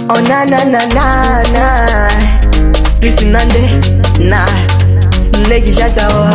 Oh na na na na na, Chrissy Nande na Snake Shatawa.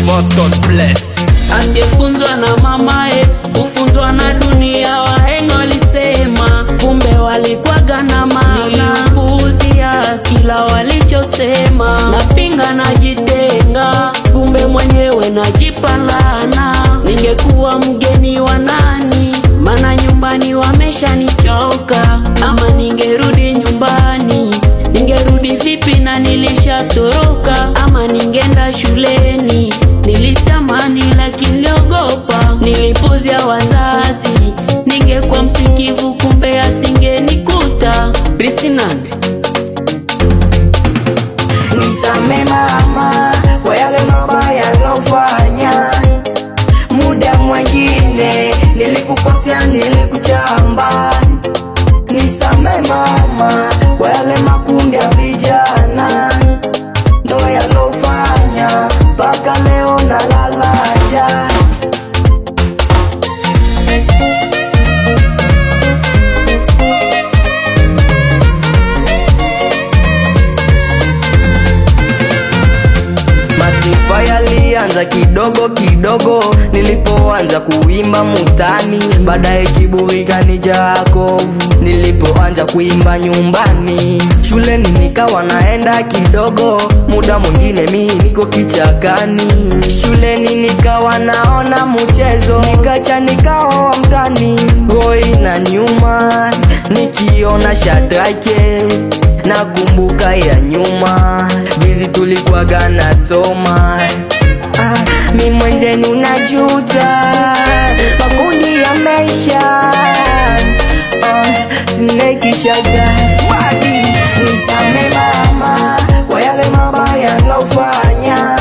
Boston bless. Asiyefunzwa na mamae hufunzwa na dunia, wahenga walisema, kumbe walikwaga na maana. Nilipuuzia kila walichosema, napinga najitenga, kumbe mwenyewe najipa laana. Ningekuwa mgeni wa nani, maana nyumbani wameshanichoka. Ama ningerudi nyumbani, ningerudi vipi na nilishatoroka? Ama ningeenda shuleni, nilitamani lakini niliogopa. Nilipuzia wazazi, ningekuwa msikivu kumbe asingenikuta. Chrissy Nande. Nisame mama kwa yale mabaya nilofanya. Muda mwingine nilikukosea, nilikuchamba. Nisame mama kwa yale makundi ya vijana, ndo yalofanya mpaka leo nalalaja. Masifa yalianza kidogo kidogo, nilipoanza kuimba mutani. Baadaye kiburi kanijaa kovu, nilipoanza kuimba nyumbani. Shuleni nikawa naenda kidogo, muda mwingine mimi niko kichakani. Shuleni nikawa naona mchezo, nikacha nikawa mtani. Roho na nyuma nikiona Shadrake, nakumbuka ya nyuma bizi tulikuwaga nasoma. Mi mwenzenu najuta, makundi ya maisha. Snake Shatawa. Nisame mama kwa yale mabaya nilofanya.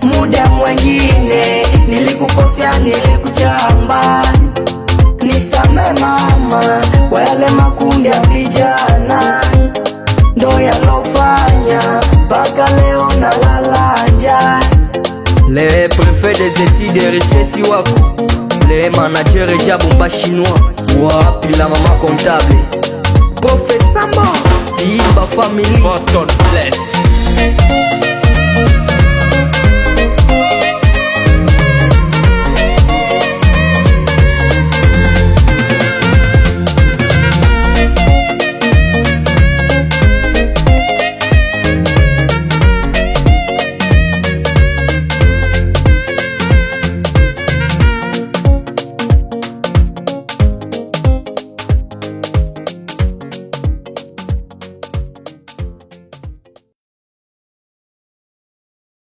Muda mwingine nilikukosea, nilikuchamba. Nisame mama kwa yale makundi ya vijana, ndo yalofanya mpaka leo nalalanja. Les préfets des études et richesses wako, les managers et jabumba chinois, wapi la maman comptable, Professeur Sambo, Simba family. Boston bless.